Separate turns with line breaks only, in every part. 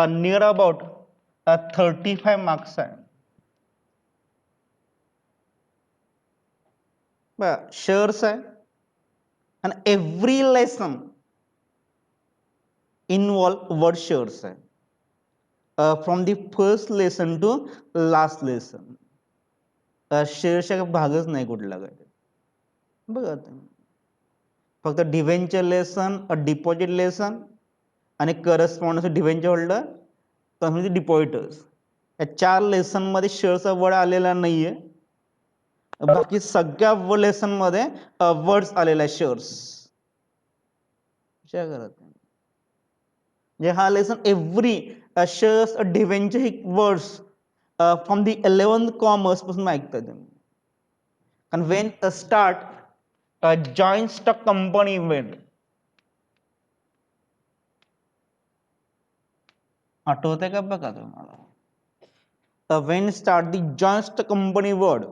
Near about 35 marks आहे. Shares आहे आणि every lesson involve word shares आहे. From the first lesson to last lesson शेअर्सचा भागच नाही कुठला काय. बघा फक्त डिव्हेंचर लेसन, डिपॉझिट लेसन आणि correspondence debenture holder community depositors या 4 लेसन मध्ये शेअर्सचा वर्ड आलेला नाहीये. बाकी सगळ्या लेसन मध्ये वर्ड्स आलेला आहे शेअर्स. म्हणजे हा लेसन एव्हरी शेअर्स डिव्हेंचर ही words from the 11th commerce पासून ऐकता तुम्ही. आणि when start joint stock company event आठवते का बघा तुम्हाला. When start the joint stock company word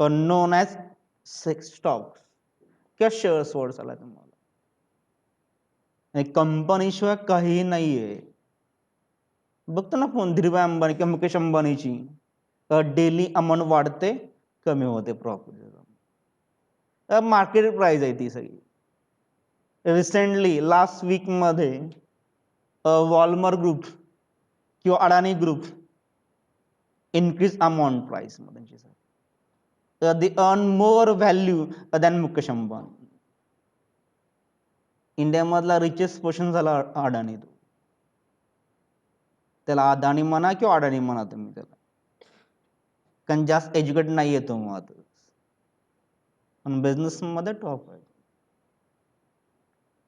known as stocks किंवा शेअर्स वर्ड आला तुम्हाला. कंपनी शिवाय काही नाहीये. बघतो ना फोन धीरूभाई अंबानी किंवा मुकेश अंबानीची डेली अमाऊंट वाढते कमी होते प्रॉफिट. मार्केट प्राइस आहे ती सगळी. रिसेंटली लास्ट वीक मध्ये वॉलमार्ट ग्रुप किंवा Adani group increase amount price मध्ये. They earn more value than Mukesh Ambani. इंडियामधला रिचेस्ट पर्सन झाला अडाणी. तो त्याला अदानी म्हणा किंवा अडाणी म्हणा तुम्ही त्याला, कारण जास्त एज्युकेट नाही येतो मग पण बिझनेस मध्ये टॉप आहे.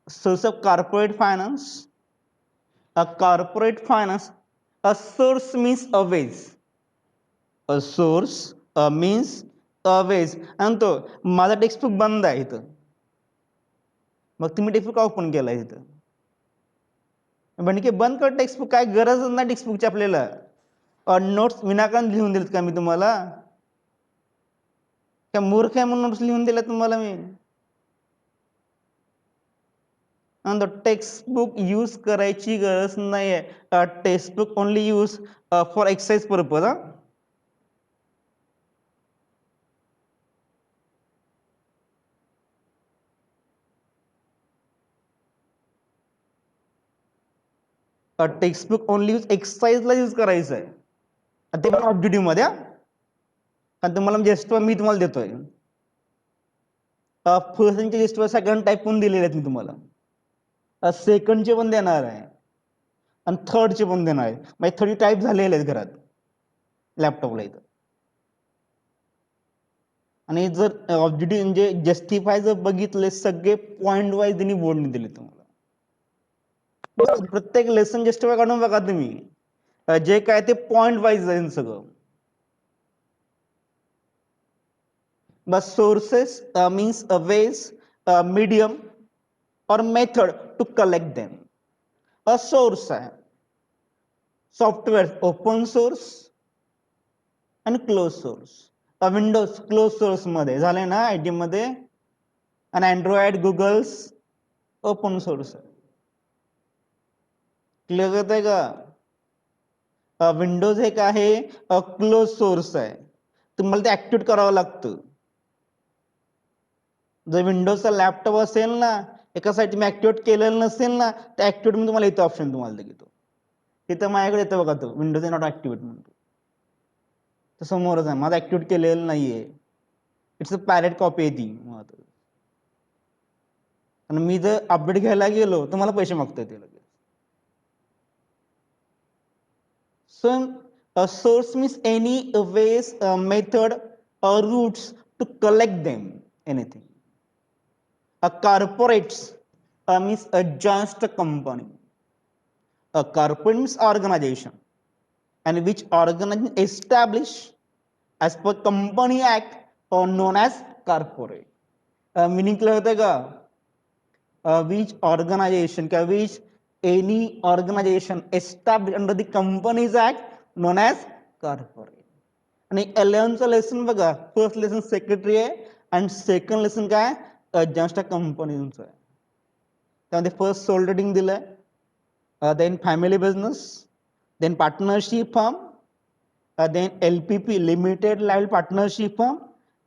Source of corporate finance. Corporate finance a source means a way. A source means a way. आणि तो माझा टेक्स्टबुक बंद आहे इथं, मग तुम्ही टेक्स्टबुक ओपन केला इथं. म्हणजे बंद कर टेक्स्टबुक, काय गरजच नाही टेक्स्टबुकची आपल्याला. नोट्स विनाकारण लिहून दिलेत का मी तुम्हाला? काय मूर्ख आहे म्हणून नोट्स लिहून दिल्या तुम्हाला मी? टेक्स्टबुक यूज करायची गरज नाहीये. Textbook only use for exercise purpose. Textbook only use एक्सरसाइजला यूज करायचं आहे. ते पण ऑब्जेक्टिव्ह मध्ये. कारण तुम्हाला लिस्ट मी तुम्हाला देतोय. फर्स्टचे लिस्टवर सेकंड टाईप पण दिलेले आहेत मी तुम्हाला. सेकंडचे पण देणार आहे आणि थर्डचे पण देणार आहे. म्हणजे 30 टाईप झालेले आहेत घरात लॅपटॉपला इथं. आणि जर ऑब्जेक्टिव्ह म्हणजे जस्टिफाय जर बघितले सगळे पॉइंट वाईज त्यांनी बोर्डने दिले तुम्हाला. प्रत्येक लेसन जस्टिफाय काढून बघा तुम्ही, जे काय ते पॉइंट वाईज आहे सगळं. बस sources means a ways, medium और method to collect them. A source आहे सॉफ्टवेअर ओपन सोर्स आणि close source. Windows close source मध्ये झाले ना आयटी मध्ये, आणि अँड्रॉइड गुगल्स ओपन सोर्स आहे. क्लिअर करत आहे का? विंडोज एक आहे क्लोज सोर्स आहे, तुम्हाला ते ऍक्टिव्हेट करावं लागतं. जर विंडोजचा लॅपटॉप असेल ना, एका साईड मी ऍक्टिव्हेट केलेलं नसेल ना, तर ऍक्टिव्हेट मी तुम्हाला येतो ऑप्शन तुम्हाला देतो. तिथं माझ्याकडे येतं बघा, तो विंडोज नॉट ऍक्टिव्हेट म्हणतो. तर समोरच आहे, माझं ऍक्टिव्हेट केलेलं नाहीये. इट्स अ पॅरेट कॉपी आहे ती. आणि मी जर अपडेट घ्यायला गेलो तर मला पैसे मागतोय ते लगेच. So a source means any ways, method or routes to collect them, anything. A corporate means a just company. A corporate means organization, and which organization established as per Company Act or known as corporate. Meaning clear होता का? Which organization, which any organization established under the Companies Act known as corporate. आणि 11th lesson बघा, first lesson secretary आहे आणि second lesson काय just कंपनीचं आहे. त्यामध्ये फर्स्ट सोल रेटिंग दिलंय, then family business, then partnership firm, then LPP, limited liability partnership firm,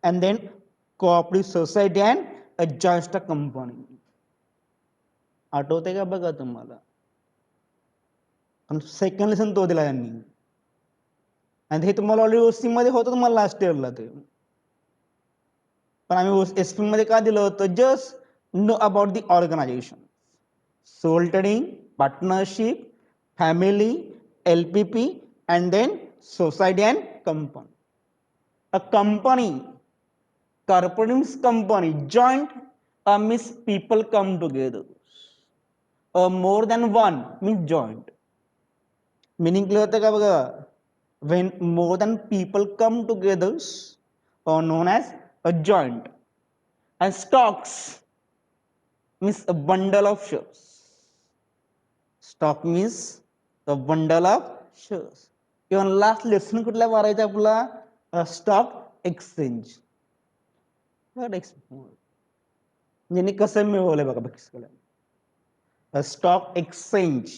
and then cooperative society and a joint stock company. आठवते का बघा तुम्हाला? सेकंड लेसन तो दिला यांनी, आणि हे तुम्हाला ऑलरेडी ओसी मध्ये होतं तुम्हाला लास्ट इयरला ते, पण आम्ही एसपी मध्ये का दिलं होतं? Just know about the organization, sole trading, partnership, family, LPP, and then society and company. A company, corporate means company, joint means people come together. More than one means joint. Meaning clear होतं का बघा? When more than people come together are known as a joint. And stocks means a bundle of shares. Stock means a bundle of shares. Even last lesson कुठला मारायचा आपला? Stock exchange. यांनी कसं मिळवलंय बघा बघा. स्टॉक एक्सचेंज,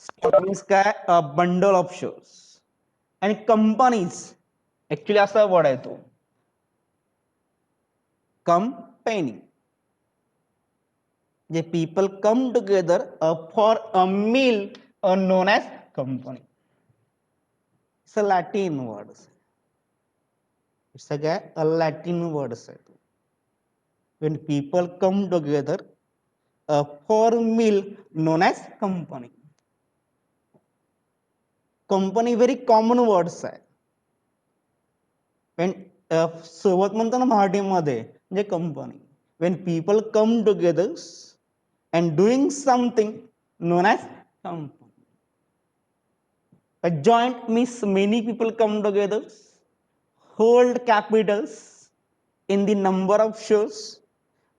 स्टॉक मीन्स काय? Bundle of shares. आणि कंपनीज ऍक्च्युली असा वर्ड आहे तो, कंपनी, जे people come together for a meal known as company. It's a Latin word. It's a Latin word आहे तो. When people come together for a meal known as company. Company very common words आहे. When सोबत म्हणतो ना मराठीमध्ये, म्हणजे company. When people come together and doing something known as company. A joint means many people come together, hold capitals in the number of shares,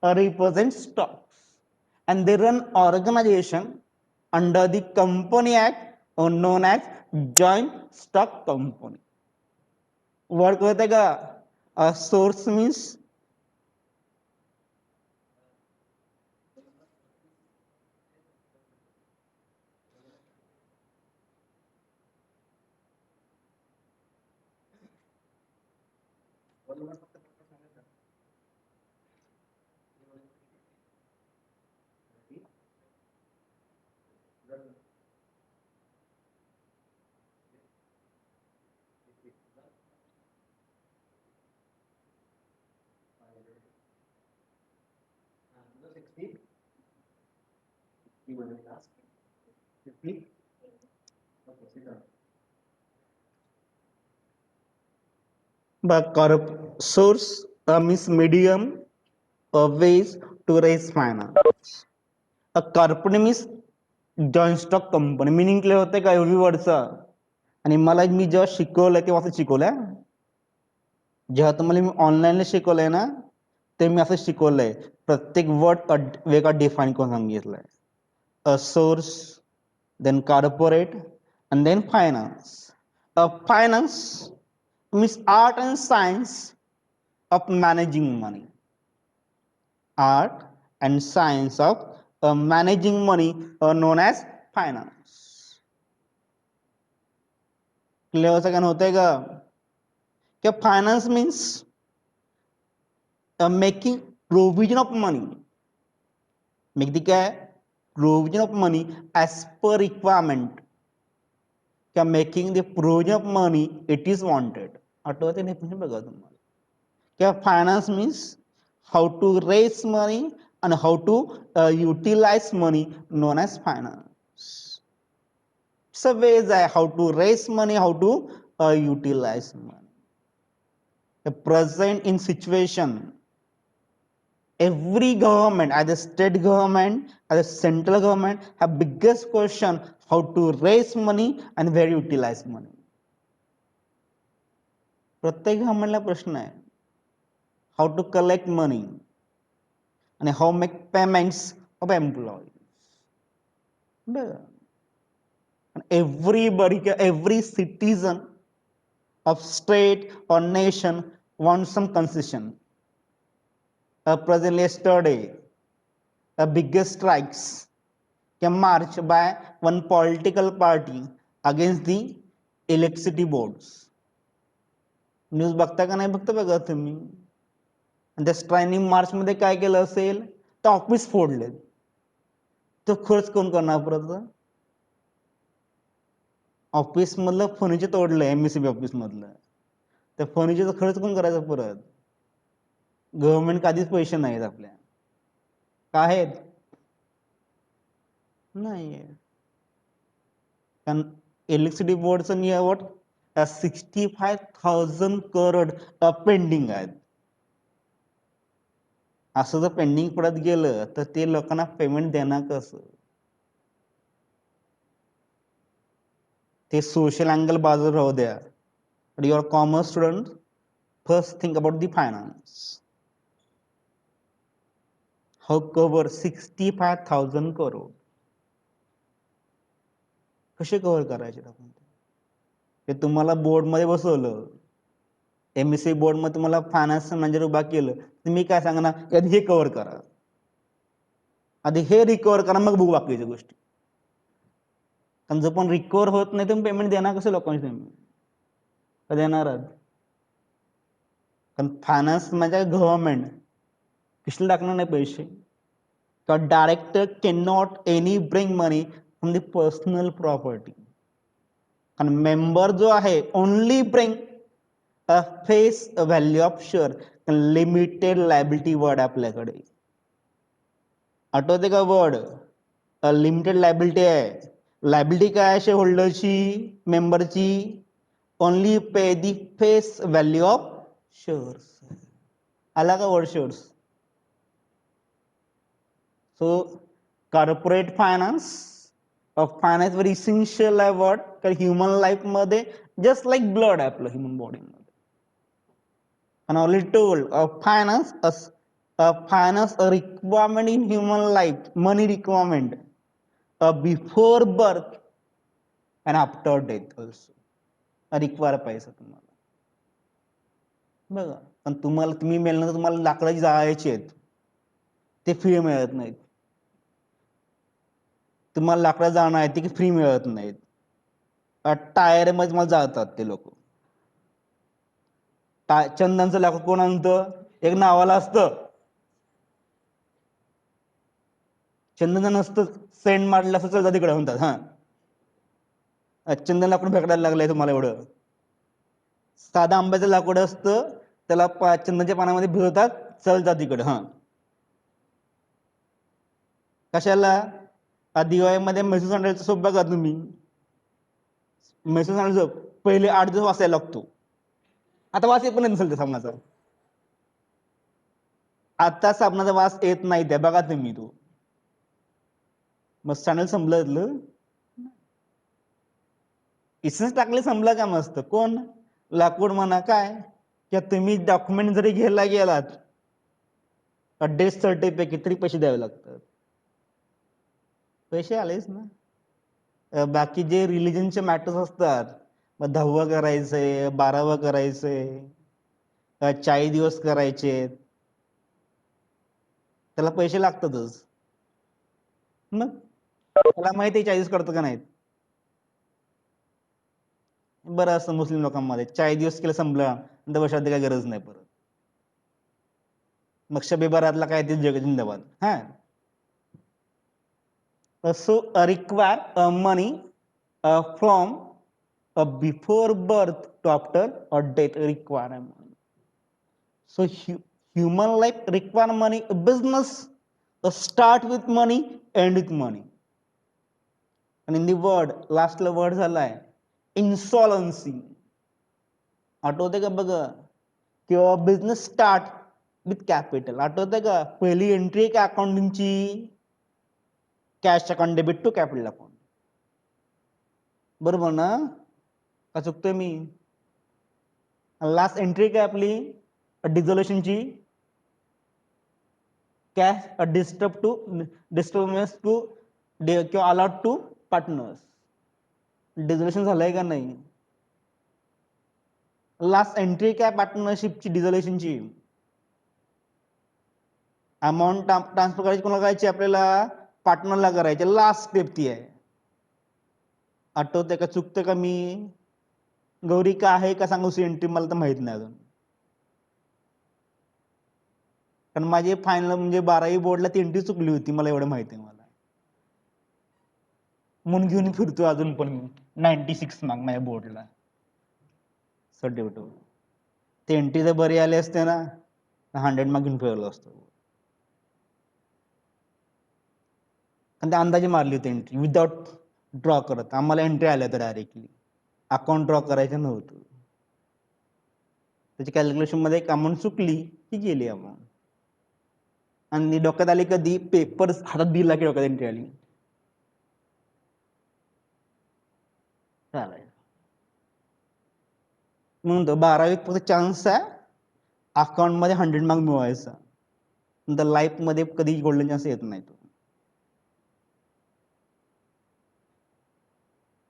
represent stocks, and they run organization under the Company Act or known as joint stock company. Word कळते का? A source means source means medium or ways to raise finance. A corporate means joint stock company. Meaning clear होते का एवढी वर्डचा? आणि मला मी जेव्हा शिकवलंय तेव्हा असं शिकवलंय, जेव्हा तुम्हाला मी ऑनलाईनला शिकवलंय ना, ते मी असं शिकवलंय, प्रत्येक वर्ड वेगळा डिफाईन करून सांगितलंय. A source, then corporate, and then finance. Finance means art and science of managing money. Art and science of managing money are known as finance. Clear सगळ्यांना होतंय का? क्या finance means making provision of money. Make the काय? Provision of money as per requirement. क्या making the provision of money it is wanted. आठवते नाही बघा तुम्हाला. क्या finance means how to raise money and how to utilize money known as finance. So ways how to raise money, how to utilize money. The present in situation, every government, either state government, either central government, have biggest question how to raise money and where utilize money. प्रत्येक गव्हर्नमेंटला प्रश्न आहे how to collect money and how make payments of employees. And everybody, every citizen of state or nation wants some concession. Presently yesterday, biggest strikes march by one political party against the electricity boards. News बघता का नाही बघता बघा तुम्ही. आणि त्या स्ट्रायनिंग मार्च मध्ये काय केलं असेल तर ऑफिस फोडले. तो खर्च कोण करणार परत. ऑफिस मधलं फर्निचर तोडलं एमएससीबी ऑफिस मधलं. त्या फर्निचरचा खर्च कोण करायचा परत. गव्हर्नमेंट आधीच पैसे नाहीत आपल्या. काय आहेत नाही. कारण इलेक्ट्रिसिटी बोर्डचं नियावट 65,000 करोड पेंडिंग आहेत. असं जर पेंडिंग पडत गेलं तर ते लोकांना पेमेंट देणार कसं. ते सोशल अँगल बाजूला राहू द्या. But your commerce student first think about the finance. How cover 65,000 crore. कसे कव्हर करायचे आपण. ते तुम्हाला बोर्डमध्ये बसवलं एमएससी बोर्ड मध्ये तुम्हाला फायनान्स मॅनेजर उभा केलं तुम्ही काय सांगणार आधी हे कव्हर करा. आधी हे रिकव्हर करा मग बघू बाकीच्या गोष्टी. कारण जर पण रिकव्हर होत नाही तर पेमेंट देणार कसं लोकांनी तुम्ही देणार. कारण फायनान्स म्हणजे गव्हर्नमेंट कशाला टाकणार नाही पैसे. तर director can not any bring money from the personal property. आणि मेंबर जो आहे only bring face value of share. Limited liability word आपल्याकडे आठवते का वर्ड. लिमिटेड लायबिलिटी आहे. लायबिलिटी काय आहे शेअर होल्डरची मेंबरची only pay the face value of shares. आला का word shares. So corporate finance finance very essential आहे वर्ड. कारण ह्युमन लाईफ मध्ये जस्ट लाईक ब्लड आहे आपलं ह्युमन बॉडी मध्ये. And already told finance a requirement in human life, money requirement before birth and after death also. Require पैसा तुम्हाला बघा. पण तुम्ही मेल्यानंतर तुम्हाला लाकडाची जाळायची आहेत ते फ्री मिळत नाहीत. तुम्हाला लाकडा जाणं आहे ते फ्री मिळत नाहीत. टायर मध्ये तुम्हाला जाळतात ते लोक. चंदनचं लाकूड कोण आणतं एक नावाला असतं. चंदन नसतं सेंट मारलं असं चल तिकडे म्हणतात. हा चंदन लाकूड भेटायला लागलंय तुम्हाला एवढं. साधा आंब्याचं लाकूड असतं त्याला चंदनच्या पानामध्ये भिजवतात चल जा तिकडे. कशाला दिवाळीमध्ये म्हैसूर सांडायचं सोप बघा तुम्ही. म्हैसूर सांडायचं पहिले 8 दिवस वाचायला लागतो. आता वास येत पण नसेल त्या साबणाचा. आता साबणाचा वास येत नाही त्या बघा तुम्ही. तो मग सांडायला संपलं. इसेन्स टाकले संपलं का मस्त. कोण लाकूड म्हणा काय किंवा तुम्ही डॉक्युमेंट जरी घ्यायला गेलात डेथ सर्टिफिकेट तरी पैसे द्यावे लागतात. पैसे आलेच ना. बाकी जे रिलिजनचे मॅटर्स असतात मग 10व करायचंय 12व करायचंय 40 दिवस करायचे त्याला पैसे लागतातच. मग त्याला माहिती आहे 40 करतो का नाहीत. बरं असं मुस्लिम लोकांमध्ये 40 दिवस केलं संपलं तर वर्षात काही गरज नाही परत. मग शबे बारातला काय ते जग जिंदाबाद. So require money from before birth to after or death requirement. So human life require money. Business start with money, end with money. And in the word last word झालाय insolvency. आठवते का बघा किंवा बिझनेस स्टार्ट विथ कॅपिटल. आठवते का पहिली entry का अकाउंटिंगची cash account debit to capital account. बरोबर ना का चुकतोय मी. लास्ट एंट्री काय आपली डिझोल्युशनची कॅश डिस्टर्बन्स टू किंवा अलॉट टू पार्टनर्स. डिझोल्युशन झालंय का नाही. लास्ट एंट्री काय पार्टनरशिपची डिझोल्युशनची. अमाऊंट ट्रान्सफर करायची कोणाला करायची आपल्याला पार्टनरला करायचे, लास्ट स्टेप ती आहे. आठवते का, चुकतं का मी? गौरी का आहे का सांगू सीएनटी, मला तर माहित नाही अजून. कारण माझी फायनल म्हणजे 12वी बोर्डला TNT चुकली होती, मला एवढं माहिती आहे. मला म्हणून घेऊन फिरतो अजून पण मी 96 मार्क माझ्या बोर्डला सर्टिफिकेट. TNT जर बरे आले असते ना, 100 मार्क घेऊन फिरलो असतो. आणि ते अंदाजे मारली होती एंट्री विदाउट ड्रॉ करत. आम्हाला एंट्री आल्या तर डायरेक्टली अकाउंट ड्रॉ करायचं नव्हतं. त्याची कॅल्क्युलेशन मध्ये एक अमाऊंट चुकली की गेली अमाऊंट. आणि डोक्यात आली कधी, पेपर हातात दिला की डोक्यात एंट्री आली. चालेल म्हणून तो 12वीत फक्त चान्स आहे अकाउंट मध्ये 100 मार्क मिळवायचा. नंतर लाईफ मध्ये कधी गोल्डन चान्स येत नाही तो.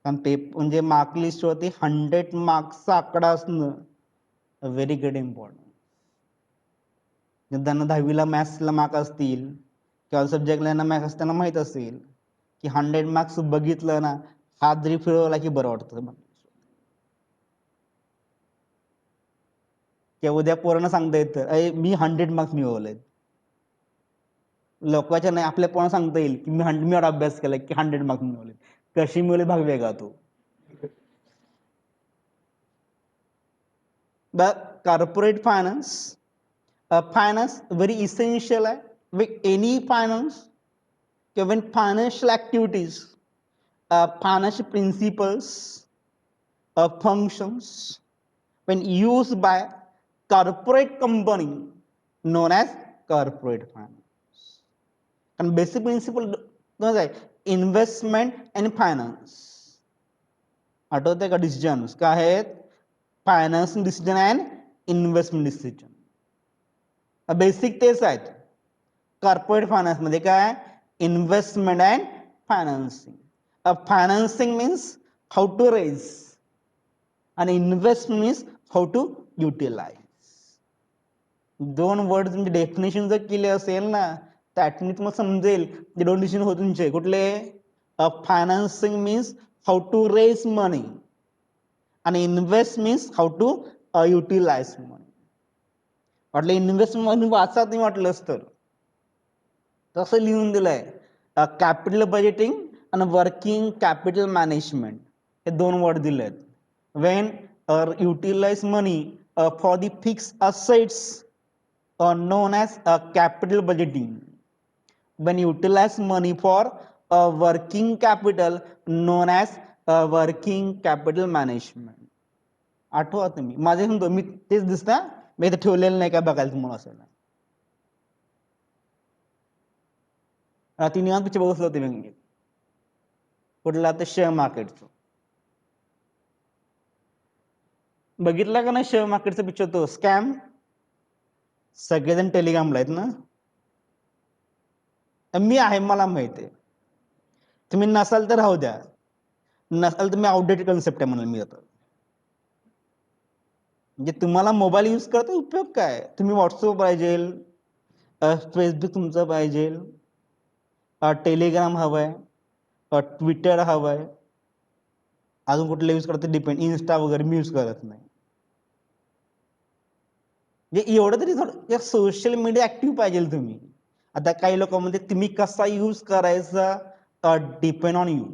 कारण म्हणजे मार्क लिस्ट वरती 100 मार्क्सचा आकडा असणं व्हेरी गुड इम्पॉर्टंट. त्यांना 10वीला मॅथ्सला मार्क असतील किंवा सब्जेक्टला मार्क असताना माहित असेल की 100 मार्क्स बघितलं ना, हात जरी फिरवला की बरं वाटतं. किंवा उद्या पोरांना सांगता येतं, अरे मी 100 मार्क्स मिळवलेत. लोकांच्या नाही, आपल्या पोरांना सांगता येईल की मी एवढा अभ्यास केला की 100 मार्क्स मिळवले. कशी मिळवले भाग वेगळा तो. Corporate finance, finance very essential है with any finance. When financial activities, financial principles, functions when used by corporate company known as corporate finance. And basic principle known as investment and finance. आठवते का decisions काय आहेत? Finance decision and investment decision. Basic तेच आहेत. Corporate finance मध्ये काय? Investment and financing. Financing means how to raise आणि investment means how to utilise. दोन वर्ड म्हणजे डेफिनेशन जर केले असेल ना, त्यातून तुम्हाला समजेल ते दोन डिसिजन होते तुमचे. कुठले? Financing means how to raise money आणि invest means how to utilise money. वाटलं इन्व्हेस्टमेंट म्हणून वाचा नाही वाटलंच तर. तसं लिहून दिलंय, कॅपिटल बजेटिंग आणि वर्किंग कॅपिटल मॅनेजमेंट हे दोन वर्ड दिलेत. When utilize money for the fix assets known as capital budgeting. When utilize money for working capital known as working capital management. आठवा तुम्ही माझे म्हणतो मी तेच दिसतं, मी इथे ठेवलेलं नाही काय बघायला तुम्हाला असेल. रात्री निवांत पिक्चर बघत होते मी. कुठला? तर शेअर मार्केटचं. बघितला का नाही शेअर मार्केटचा पिक्चर? तो स्कॅम. सगळेजण टेलिग्रामला आहेत ना. मी आहे, मला माहित आहे. तुम्ही नसाल तर राहू द्या, नसाल तर मी आउटडेटेड कन्सेप्ट आहे म्हणाल मी आता. म्हणजे तुम्हाला मोबाईल यूज करता उपयोग काय? तुम्ही व्हॉट्सअप पाहिजे, फेसबुक तुमचं पाहिजे, टेलिग्राम हवंय, ट्विटर हवंय, अजून कुठलं यूज करता डिपेंड. इन्स्टा वगैरे मी यूज करत नाही. म्हणजे एवढं तरी थोडं सोशल मीडिया ऍक्टिव्ह पाहिजे तुम्ही. आता काही लोक म्हणते तुम्ही कसा यूज करायचा डिपेंड ऑन यू.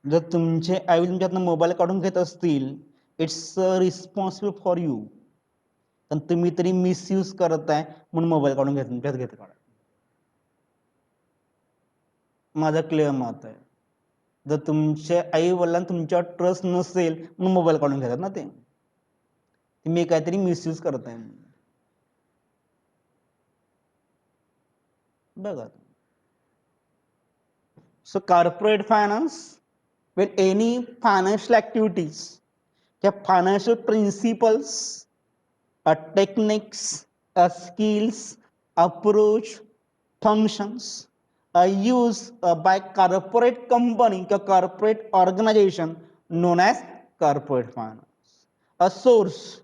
जर तुमचे आई तुमच्यातनं मोबाईल काढून घेत असतील, इट्स रिस्पॉन्सिबल फॉर यू. पण तुम्ही तरी मिसयूज करताय म्हणून मोबाईल काढून घेत काढा. माझं क्लिअर मत आहे. जर तुमच्या आई वडिलांना तुमच्यावर ट्रस्ट नसेल म्हणून मोबाईल काढून घेतात ना ते. तुम्ही काहीतरी मिसयूज करताय बघा. So corporate finance, when any financial activities, the financial principles, techniques, skills, approach, functions are used by corporate company, the corporate organization known as corporate finance. A source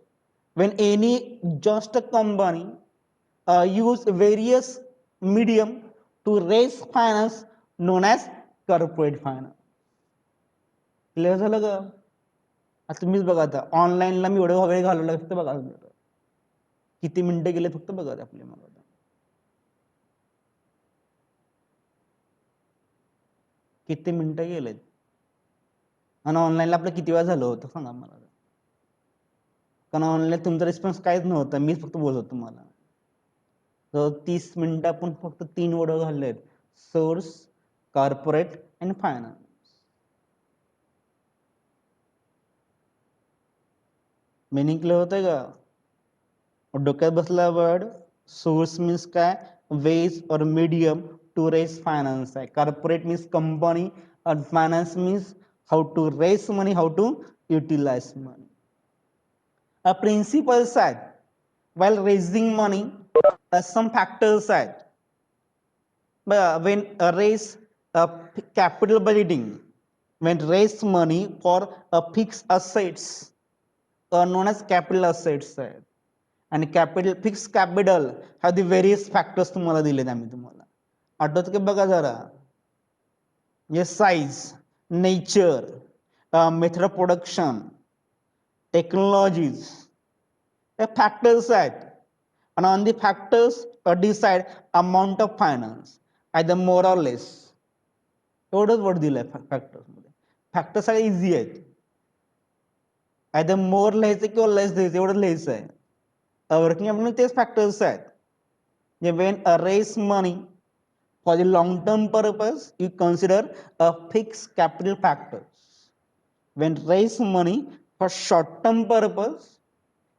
when any just a company use various medium to raise finance known as corporate finance. Clear झालं का? आता तुम्हीच बघा, आता ऑनलाईनला मी एवढं वेळ घालवला फक्त बघा, किती मिनिटं गेले फक्त बघा आपले. मला किती मिनिटं गेलेत आणि ऑनलाईनला आपलं किती वेळा झालं होतं सांगा मला. कारण ऑनलाईन तुमचा रिस्पॉन्स काहीच नव्हता, मीच फक्त बोलत होतो तुम्हाला. तर 30 मिनिटं आपण फक्त 3 वर्ड घाललेत: source, corporate and finance. Meaning clear होतंय का? डोक्यात बसला वर्ड. सोर्स मीन्स काय? वेज और मीडियम टू रेज फायनान्स आहे. कॉर्पोरेट मीन्स कंपनी और finance means how to raise money, how to utilise money. Principles आहेत. While raising money, some factors आहेत. When raise capital budgeting, when raise money for fixed assets known as capital assets आहेत. आणि capital, fix capital हा दी various factors तुम्हाला दिलेत आम्ही तुम्हाला. आठवत की बघा जरा. म्हणजे size, nature, method of production, technologies, हे फॅक्टर्स आहेत. आणि on the factors decide amount of finance either more or less. एवढंच वर्ड दिलंय फॅक्टर्स मध्ये. फॅक्टर्स सगळे इझी आहेत. आयदर मोर लिहायचं किंवा लेस लिहायचं, एवढं लिहायचं आहे. वर्किंग कॅपिटल तेच फॅक्टर्स आहेत. When raise money for the long term purpose, you consider a fixed capital factors. When raise money for short term purpose,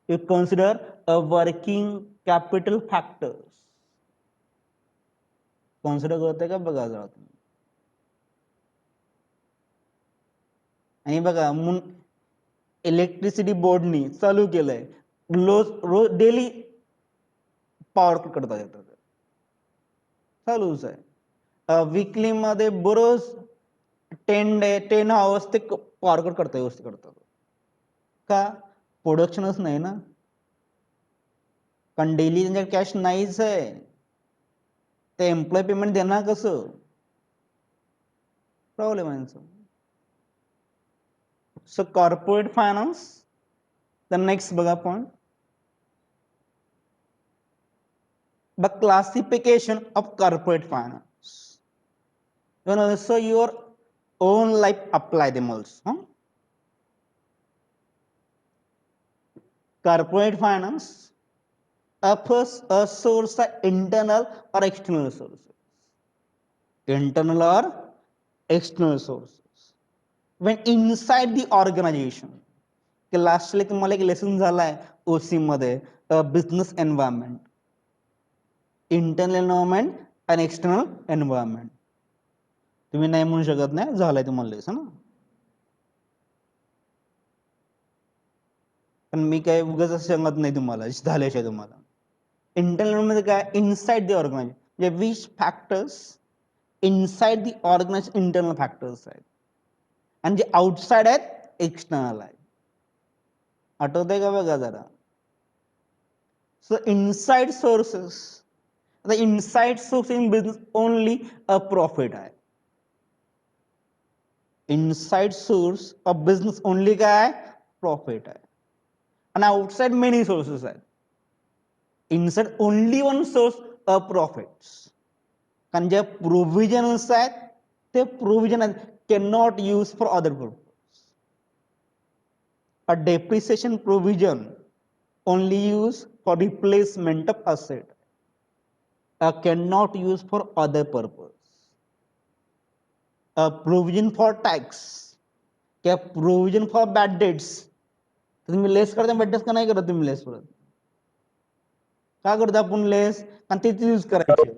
you consider a working capital factors. Consider करते का बघा जरा तुम्ही. आणि बघा electricity बोर्डनी चालू केलंय, रोज डेली पॉवर कट करता येतात, चालूच आहे. वीकली मध्ये बरोज 10 आवर्स ते पॉवर कट करता व्यवस्थित करतात. का? प्रोडक्शनच नाही ना. कारण डेली त्यांच्याकडे कॅश नाहीच आहे. ते एम्प्लॉय पेमेंट देणार कसं? प्रॉब्लेम आहे. So corporate finance. The next बघा point, the classification of corporate finance. You know, so your own life apply them also. Corporate finance offers a source of internal or external sources. Internal or external sources. When inside the organization, की lastly तुम्हाला एक lesson झालाय OC मध्ये, business environment, internal environment आणि external environment. तुम्ही नाही म्हणू शकत नाही, झालाय तुम्हाला लेसन. पण मी काय उगाच सांगत नाही तुम्हाला, झाल्याशिवाय तुम्हाला. इंटरनल मध्ये काय? इनसाइड द ऑर्गनायझेशन, म्हणजे which factors inside the organization internal factors आहेत, आणि जे आउटसाइड आहेत एक्सटर्नल आहेत. आठवतंय का बघा जरा. So inside sources, the inside source in business only a profit आहे. Inside source of business only काय? प्रॉफिट आहे. आणि आउटसाइड मेनी सोर्सेस आहेत. Inside only one source of profits. कारण जे प्रोव्हिजन्स आहेत ते provision can not use for other purpose. A depreciation provision only use for replacement of asset, cannot use for other purpose. A provision for tax, क्या provision for bad debts, तुम्ही लेस करता bad dates का नाही करत तुम्ही लेस? परत का करता आपण लेस? आणि तेच यूज करायचे.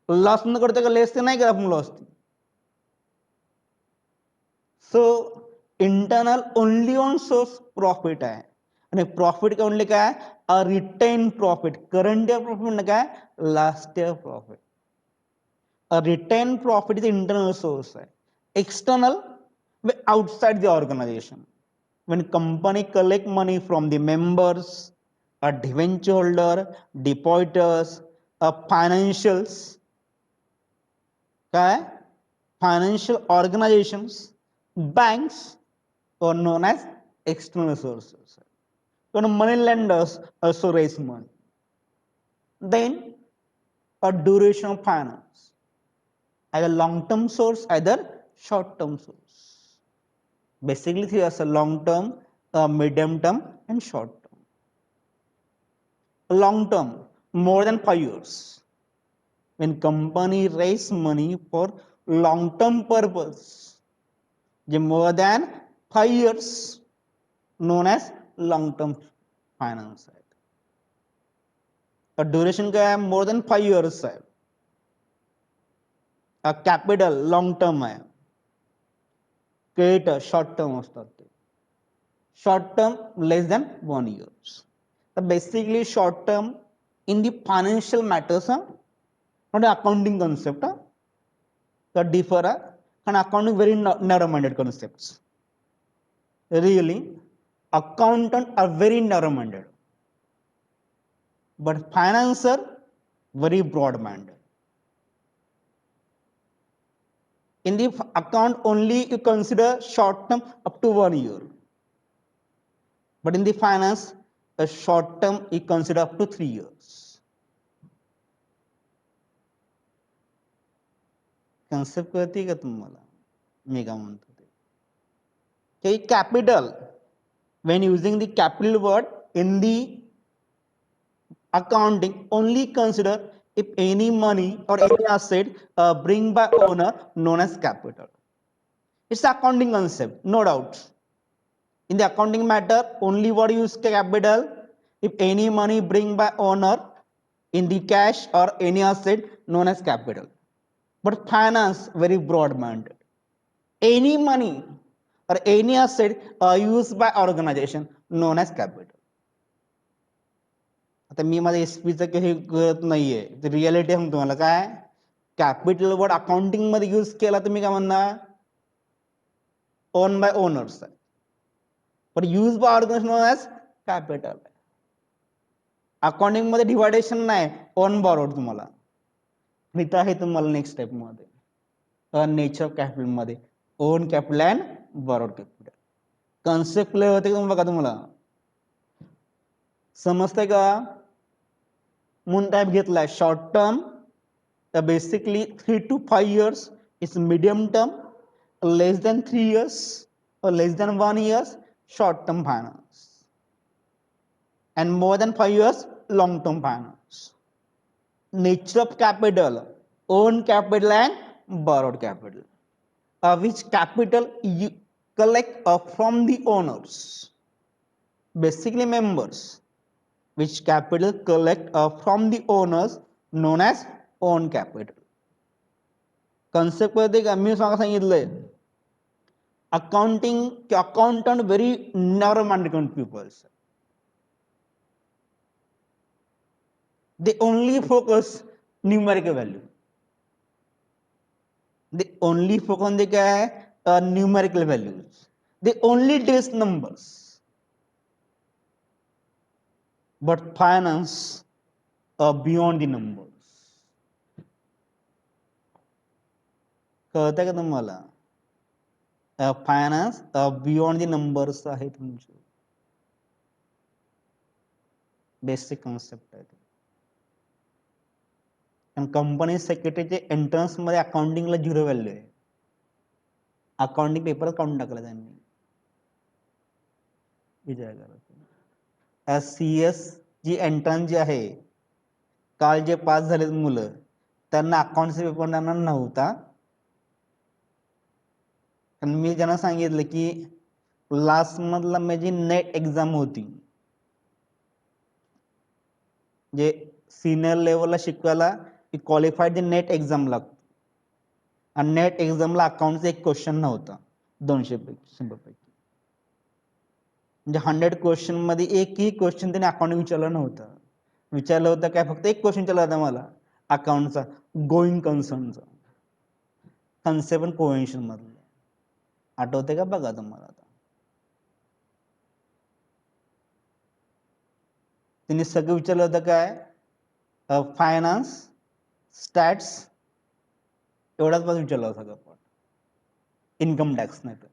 लॉस न करता का लेस? ते नाही करा आपण loss. So internal only on source profit आहे. आणि प्रॉफिट का ओनली काय? A retain profit. Current year profit म्हणजे काय? Last year profit. A retained profit is the internal source. External, outside the organization. When company collect money from the members, a debenture holder, depositors, financials, काय financial organisations, banks or known as external sources. When money lenders also raise money. Then a duration of finance, either long-term source, either short-term source. Basically, there's a long-term, medium term, and short-term. Long-term, more than 5 years. When company raise money for long-term purpose, more than 5 years, known as long-term finance. A duration का है more than 5 years है. A capital long term है. Credit short term असतात ते. Short term less than 1 year. So basically short term in the financial matters, not the accounting concept. The differ and accounting very narrow-minded concepts. Really, accountant are very narrow-minded, but financer very broad-minded. In the account only you consider short term up to 1 year, but in the finance a short term you consider up to 3 years. Concept कळते का तुम्हाला? मी काय म्हणतो ते. Capital, when using the capital word in the accounting, only consider if any money or any asset bring by owner known as capital. It's accounting concept, no doubt. In the accounting matter, only what use capital if any money bring by owner in the cash or any asset known as capital. But finance very broad-minded. Any money or any asset used by organization known as capital. आता मी माझ्या एसपीचं काही कळत नाहीये, reality सांगतो तुम्हाला. काय capital word accounting मध्ये use केला तुम्ही काय म्हणणार? ओन बाय ओनर्स आहे, पण use by organization as capital. Accounting मध्ये डिवायडेशन नाही, ओन बॉरोड तुम्हाला इथं आहे. तुम्हाला नेक्स्ट स्टेप मध्ये नेचर ऑफ कॅपिटल मध्ये own capital and borrowed capital. Concept clear होते का बघा तुम्हाला? समजतंय का? म्हणून टाईप घेतलाय short term, basically 3 to 5 years is medium term, less than 3 years or less than 1 year short term finance, and more than 5 years long term finance. Nature of capital, own capital and borrowed capital, which capital you collect from the owners, basically members, which capital collect from the owners known as own capital. Concept कळते का? मी सांगितलंय accounting accountant very narrow minded peoples. They only focus numerical value. They only focus on the numerical values. They only trace numbers. But finance beyond the numbers. कळतंय का तुम्हाला? Finance beyond the numbers आहे तुमचे. Basic concept आहे. Company सेक्रेटरीचे entrance मध्ये अकाउंटिंगला 0 value आहे. Accounting paper काढून टाकला त्यांनी. विचार करा. CS जी एंट्रन्स जी आहे, काल जे पास झालेत मुलं त्यांना अकाउंटचा पेपर देणार नव्हता. आणि मी ज्यांना सांगितलं की लास्ट मधला माझी नेट एक्झाम होती, जे सिनियर लेवलला शिकवायला क्वालिफाईड नेट एक्झाम लागतो, आणि नेट एक्झामला अकाउंटचा एक क्वेश्चन नव्हता 200 पैकी 100 पैकी. म्हणजे 100 क्वेश्चन मध्ये एकही क्वेश्चन त्याने अकाउंटिंग विचारलं नव्हतं. विचारलं होतं काय, फक्त एक क्वेश्चन विचारला होता मला अकाउंटचा, गोईंग कन्सर्नचा. कन्सेप्ट पण कोहेन्शन मधलं आठवते का बघा तुम्हाला. आता त्यांनी सगळं विचारलं होतं काय, फायनान्स, स्टॅट्स, एवढाच पास विचारला सगळं पाठ, इन्कम टॅक्स नाही तर.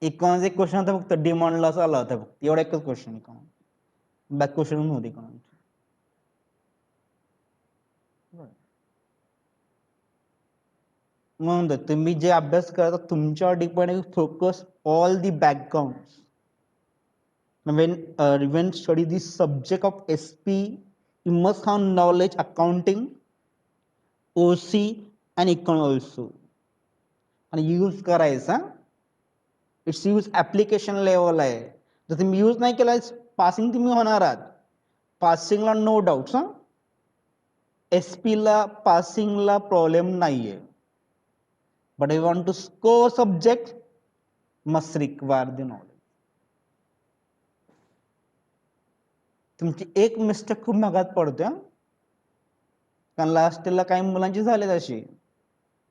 इकॉनॉमिक्स एक क्वेश्चन होता फक्त, डिमांड लॉस आला होता फक्त, एवढा एकच क्वेश्चन इकॉनॉमिक्स, बॅक क्वेश्चन नव्हते इकॉनॉमिक्स. म्हणून तुम्ही जे अभ्यास करता तुमच्यावर depend, focus all the background. when study the subject of SP, you must have knowledge accounting, OC and econ also. आणि यूज करायचा, इट्स यूज ऍप्लिकेशन लेवल आहे. जर तुम्ही यूज नाही केला पासिंग तुम्ही होणार आहात, पासिंगला नो डाऊट. SP ला पासिंगला प्रॉब्लेम नाहीये, but you want to score subject must require the knowledge. तुमची एक मिस्टेक खूप महागात पडते, कारण लास्ट इयरला काही मुलांची झाले अशी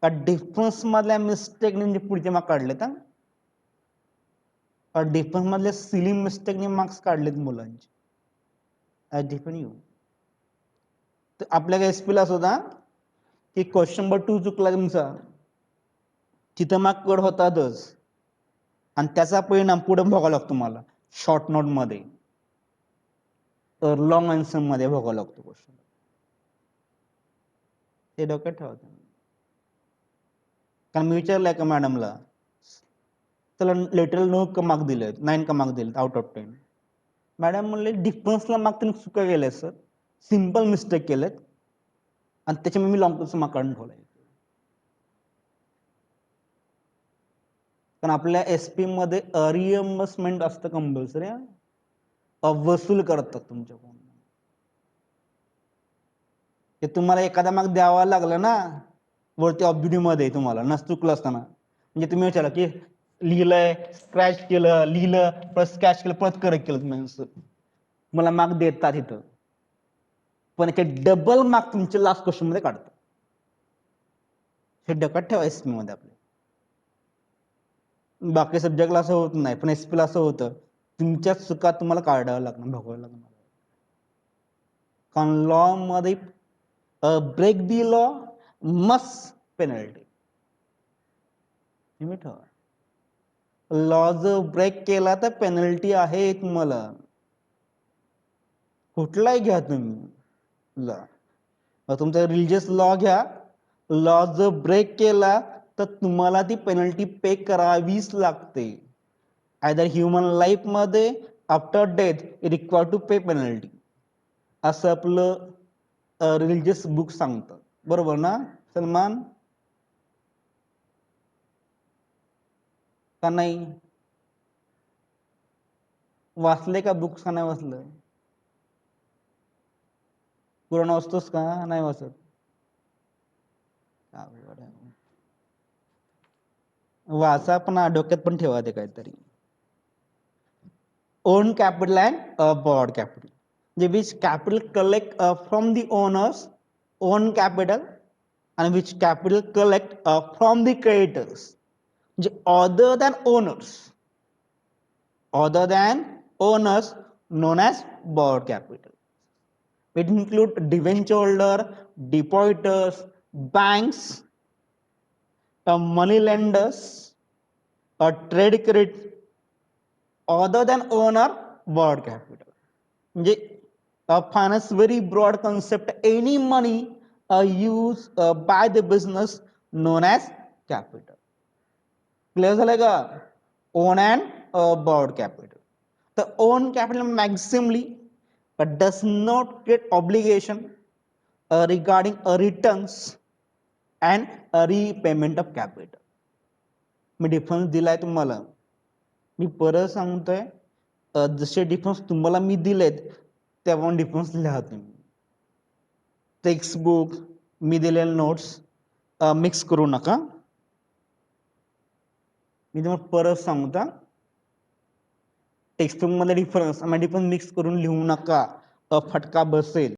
डिफरन्स मधल्या मिस्टेकने म्हणजे पुढचे मार्क काढलेत. डिफरन्स मधल्या सिली मिस्टेकने मार्क्स काढलेत मुलांचे. डिफरंट यू तर आपल्या SP ला सुद्धा की क्वेश्चन नंबर 2 चुकला तुमचा, तिथं मार्क कट होतातच, आणि त्याचा परिणाम पुढे भोगावा लागतो तुम्हाला शॉर्ट नोट मध्ये, लॉंग आन्सर मध्ये भोगावा लागतो क्वेश्चन. ते डोक्यात ठेवा. कारण मी विचारलंय का मॅडमला, चला लिटरल 9 का मार्क दिलेत, 9 का मार्क दिलेत आउट ऑफ 10. मॅडम म्हणले डिफरन्सला मार्क तुम्ही चुका केल्या सर, सिंपल मिस्टेक केलेत, आणि त्याच्यामुळे मी लॉंग मार्क काढून ठेवलाय. कारण आपल्या SP मध्ये रिएम्बर्समेंट असतं कंपल्सरी, वसूल करतात तुमच्याकडून. ते तुम्हाला एखादा मार्क द्यावा लागला ना वरती ऑब्जेक्टिव्ह मध्ये, तुम्हाला नस चुकलं असताना, म्हणजे तुम्ही विचारला की लिहिलंय स्क्रॅच केलं, लिहिलं परत स्क्रॅच केलं परत करेक्ट केलं तुम्ही, मला मार्क देतात इथं, पण ते डबल मार्क तुमच्या लास्ट क्वेश्चन मध्ये काढतात. हे डोक्यात ठेवा SP मध्ये आपल्या. बाकी सब्जेक्टला असं होत नाही, पण SP ला असं होतं, तुमच्या चुका तुम्हाला काढावं लागणार, भोगावं लागणार. कारण लॉ मध्ये break the law must penalty. तुम्ही ठेवा, लॉ जर ब्रेक केला तर पेनल्टी आहे तुम्हाला. कुठलाही घ्या तुम्ही लॉ, तुमचा रिलिजियस लॉ घ्या, लॉ जर ब्रेक केला तर तुम्हाला ती पेनल्टी पे करावीच लागते. आयदर ह्युमन लाईफ मध्ये after death require to pay penalty, असं आपलं रिलिजियस बुक सांगतं, बरोबर ना सलमान? का नाही वाचले का बुक, का नाही वाचलं? पूर्ण वाचतोस का नाही वाचत? वाचा पण डोक्यात पण ठेवा ते काहीतरी. Own capital and borrowed capital, जे which capital collect from the owners own capital, आणि which capital collect from the creditors, म्हणजे other than owners known as borrowed capital. It include debenture holder, depositors, banks, money lenders, trade credit, other than owner borrowed capital. म्हणजे finance very broad concept, any money used by the business known as capital. Clear झालंय का? On and borrowed capital. The own capital maximally does not create obligation regarding returns and repayment of capital. Me difference दिलाय तुम्हाला, मी परत सांगतोय, जसे difference तुम्हाला मी दिलेत तेव्हा डिफरन्स लिहा तुम्ही. टेक्स्ट बुक, मी दिलेले नोट्स मिक्स करू नका. मी तुम्हाला परत सांगता, टेक्स्टबुक मध्ये डिफरन्स मिक्स करून लिहू नका, फटका बसेल.